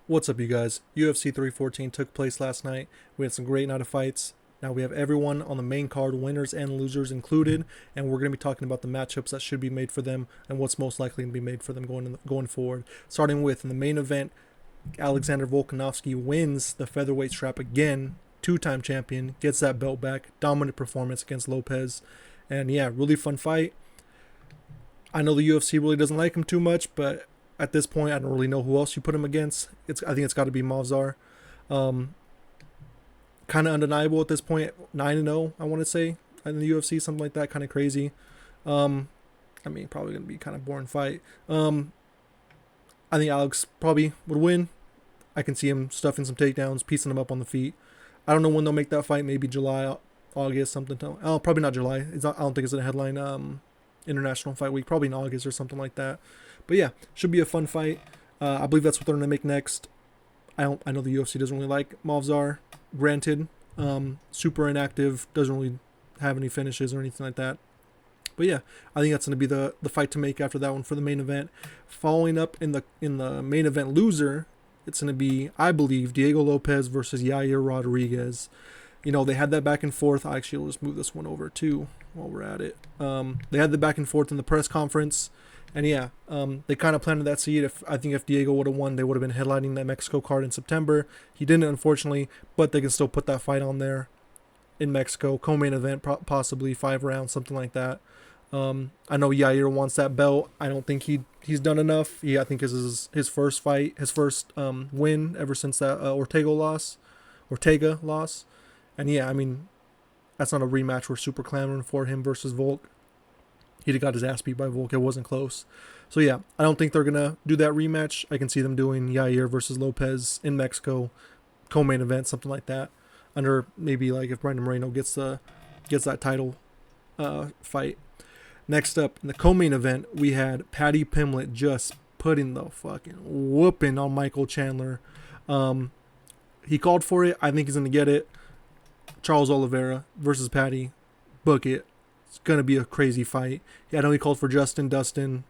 What's up, you guys? UFC 314 took place last night. We had some great night of fights. Now we have everyone on the main card, winners and losers included, and we're going to be talking about the matchups that should be made for them and what's most likely to be made for them going forward. Starting with in the main event, Alexander Volkanovski wins the featherweight strap again, two-time champion, gets that belt back, dominant performance against Lopes, and yeah, really fun fight. I know the UFC really doesn't like him too much, but at this point, I don't really know who else you put him against. I think it's got to be Mavzar. Kind of undeniable at this point. 9-0, I want to say, in the UFC, something like that. Kind of crazy. Probably going to be kind of boring fight. I think Alex probably would win. I can see him stuffing some takedowns, piecing him up on the feet. I don't know when they'll make that fight. Maybe July, August, something. Probably not July. I don't think it's a headline International Fight Week. Probably in August or something like that. But yeah, should be a fun fight. I believe that's what they're going to make next. I know the UFC doesn't really like Mavzar. Granted, super inactive, doesn't really have any finishes or anything like that. But yeah, I think that's going to be the fight to make after that one for the main event. Following up in the main event loser, it's going to be, I believe, Diego Lopes versus Yair Rodriguez. You know, they had that back and forth. Actually, I'll just move this one over too while we're at it. They had the back and forth in the press conference. And yeah, they kind of planted that seed. I think if Diego would have won, they would have been headlining that Mexico card in September. He didn't, unfortunately, but they can still put that fight on there in Mexico. Co-main event, possibly 5 rounds, something like that. I know Yair wants that belt. I don't think he's done enough. I think this is his first fight, his first win ever since that Ortega loss. And yeah, I mean, that's not a rematch we're super clamoring for, him versus Volk. He'd have got his ass beat by Volk. It wasn't close. So yeah, I don't think they're going to do that rematch. I can see them doing Yair versus Lopes in Mexico, co-main event, something like that. Under maybe like if Brandon Moreno gets that title fight. Next up, in the co-main event, we had Paddy Pimblett just putting the fucking whooping on Michael Chandler. He called for it. I think he's going to get it. Charles Oliveira versus Paddy. Book it. It's going to be a crazy fight. Yeah, I know he called for Dustin.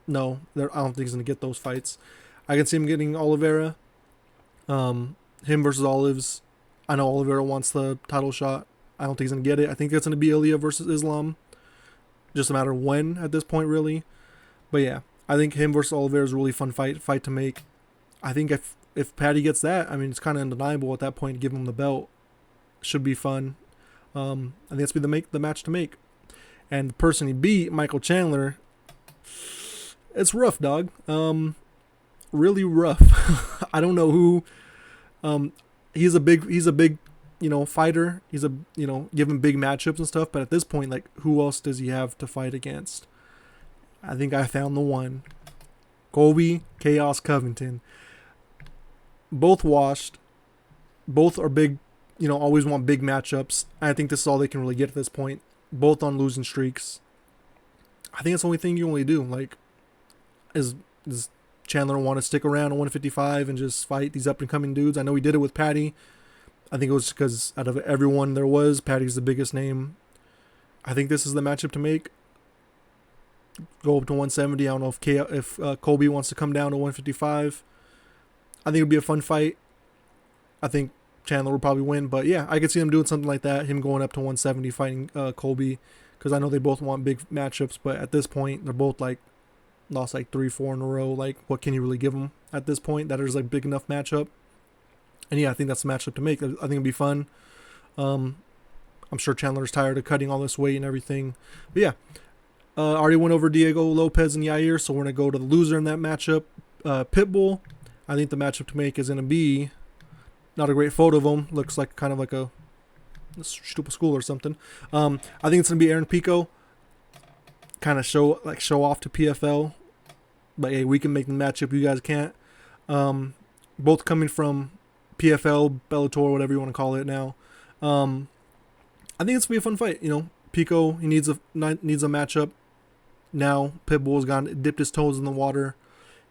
No, I don't think he's going to get those fights. I can see him getting Oliveira. Him versus Olives. I know Oliveira wants the title shot. I don't think he's going to get it. I think it's going to be Ilya versus Islam. Just a matter of when at this point, really. But yeah, I think him versus Oliveira is a really fun fight to make. I think if Paddy gets that, I mean, it's kind of undeniable at that point to give him the belt. Should be fun. I think that's be the match to make. And the person he beat, Michael Chandler, it's rough, dog. Really rough. I don't know who. He's a big, fighter. He's given big matchups and stuff. But at this point, like, who else does he have to fight against? I think I found the one. Colby Chaos Covington. Both washed. Both are big. Always want big matchups. I think this is all they can really get at this point. Both on losing streaks. I think it's the only thing you only do. Like, does Chandler want to stick around at 155 and just fight these up-and-coming dudes? I know he did it with Paddy. I think it was because out of everyone there was, Paddy's the biggest name. I think this is the matchup to make. Go up to 170. I don't know if Colby wants to come down to 155. I think it would be a fun fight. I think Chandler will probably win, but yeah, I could see him doing something like that. Him going up to 170, fighting Colby, because I know they both want big matchups. But at this point, they're both like lost like 3-4 in a row. Like, what can you really give them at this point? That is like big enough matchup. And yeah, I think that's the matchup to make. I think it'd be fun. I'm sure Chandler's tired of cutting all this weight and everything. But yeah, already went over Diego Lopes and Yair, so we're gonna go to the loser in that matchup, Pitbull. I think the matchup to make is gonna be. Not a great photo of him. Looks like kind of like a stupid school or something. I think it's gonna be Aaron Pico. Kind of show off to PFL. But hey, we can make the matchup. You guys can't. Both coming from PFL, Bellator, whatever you want to call it now. I think it's gonna be a fun fight. Pico, he needs a matchup. Now Pitbull's dipped his toes in the water,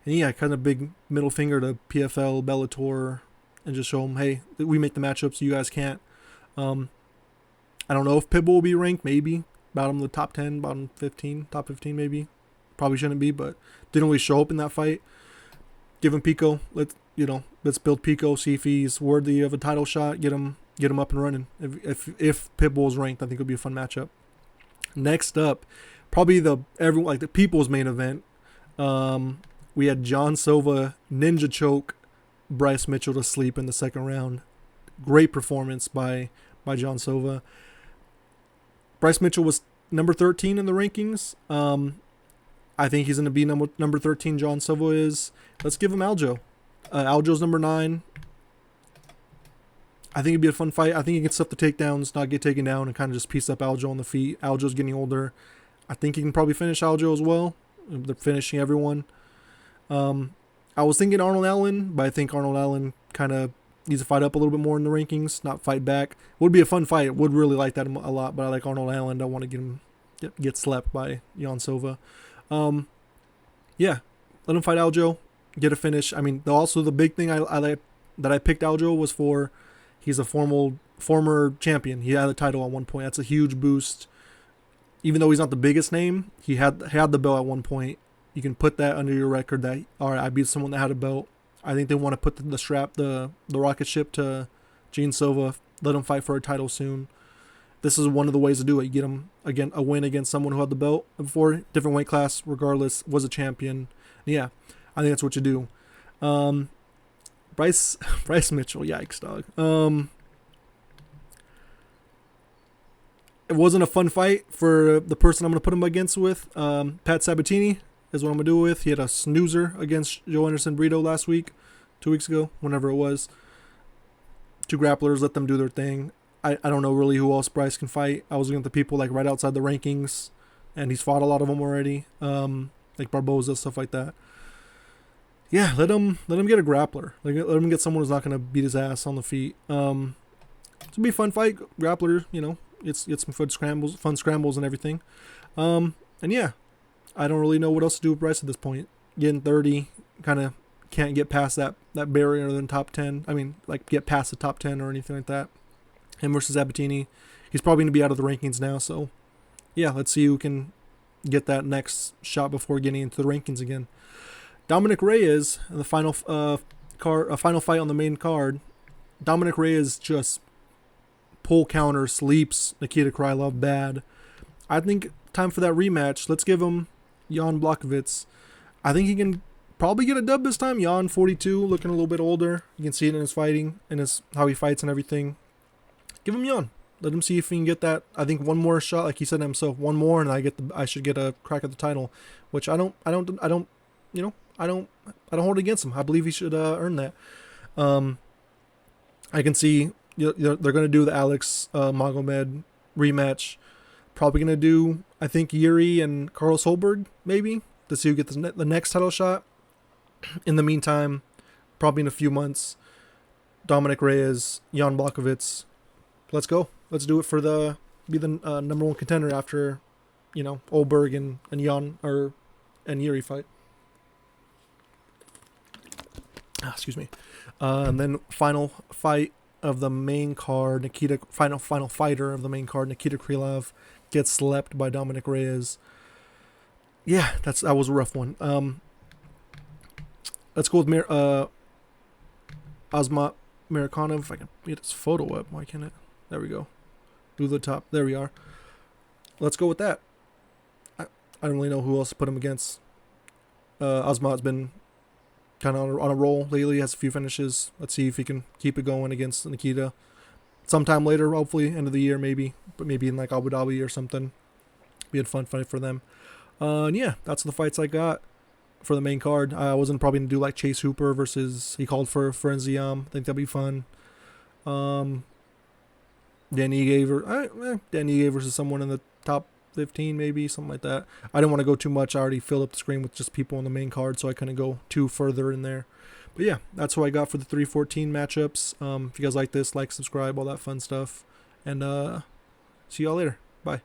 and yeah, kind of big middle finger to PFL, Bellator. And just show them, hey, we make the matchups, you guys can't. I don't know if Pitbull will be ranked, maybe. Bottom of the top 10, bottom 15, top 15 maybe. Probably shouldn't be, but didn't really show up in that fight. give him Pico. Let's build Pico. See if he's worthy of a title shot. Get him up and running. If Pitbull's ranked, I think it'll be a fun matchup. Next up, probably the people's main event. We had John Silva ninja choke Bryce Mitchell to sleep in the second round. Great performance by John Silva. Bryce Mitchell was number 13 in the rankings. I think he's going to be number 13. John Silva is. Let's give him Aljo. Aljo's number 9. I think it'd be a fun fight. I think he can stuff the takedowns, not get taken down, and kind of just piece up Aljo on the feet. Aljo's getting older. I think he can probably finish Aljo as well. They're finishing everyone. I was thinking Arnold Allen, but I think Arnold Allen kind of needs to fight up a little bit more in the rankings, not fight back. Would be a fun fight. Would really like that a lot, but I like Arnold Allen. Don't want to get slept by Jan Silva. Yeah, let him fight Aljo, get a finish. I mean, also the big thing that I picked Aljo was for he's a former champion. He had a title at one point. That's a huge boost. Even though he's not the biggest name, he had the belt at one point. You can put that under your record that, all right, I beat someone that had a belt. I think they want to put the rocket ship to Gene Silva, let him fight for a title soon. This is one of the ways to do it. You get him again a win against someone who had the belt before, different weight class, regardless, was a champion. Yeah, I think that's what you do. Bryce Mitchell, yikes, dog. It wasn't a fun fight for the person I'm going to put him against with. Pat Sabatini is what I'm going to do with. He had a snoozer against Joe Anderson Brito last week, 2 weeks ago, whenever it was. 2 grapplers, let them do their thing. I don't know really who else Bryce can fight. I was looking at the people like right outside the rankings, and he's fought a lot of them already, like Barboza, stuff like that. Yeah, let him get a grappler. Let him get someone who's not going to beat his ass on the feet. It's going to be a fun fight. Grappler, it's some fun scrambles and everything. And yeah, I don't really know what else to do with Bryce at this point. Getting 30, kind of can't get past that barrier in top 10. I mean, like get past the top 10 or anything like that. Him versus Sabatini. He's probably going to be out of the rankings now. So yeah, let's see who can get that next shot before getting into the rankings again. Dominic Reyes in the final final fight on the main card. Dominic Reyes just pull counter, sleeps Nikita Krylov bad. I think time for that rematch. Let's give him Jan Blachowicz. I think he can probably get a dub this time. Jan, 42, looking a little bit older. You can see it in his fighting and how he fights and everything. Give him Jan. Let him see if he can get that. I think one more shot, like he said to himself, one more, and I should get a crack at the title, which I don't hold it against him. I believe he should earn that. I can see they're going to do the Alex Magomed rematch. Probably going to do, I think, Yuri and Carlos Holberg, maybe, to see who gets the next title shot. In the meantime, probably in a few months, Dominic Reyes, Jan Blachowicz. Let's go. Let's do it for be the number one contender after, Holberg and Jan and Yuri fight. Excuse me. And then final fight of the main card, final fighter of the main card, Nikita Krylov gets slept by Dominic Reyes. Yeah, that was a rough one. Let's go with Asmat Amerikanov. If I can get his photo up, why can't it? There we go. Do the top. There we are. Let's go with that. I don't really know who else to put him against. Asmat's been kind of on a roll lately. He has a few finishes. Let's see if he can keep it going against Nikita. Sometime later, hopefully, end of the year maybe. But maybe in like Abu Dhabi or something. Be a fun fight for them. And yeah, that's the fights I got for the main card. I wasn't probably going to do like Chase Hooper versus, he called for Frenziam. I think that'd be fun. Danny Ige versus someone in the top 15 maybe, something like that. I didn't want to go too much. I already filled up the screen with just people on the main card, so I couldn't go too further in there. But yeah, that's what I got for the 314 matchups. If you guys like this, like, subscribe, all that fun stuff. And see y'all later. Bye.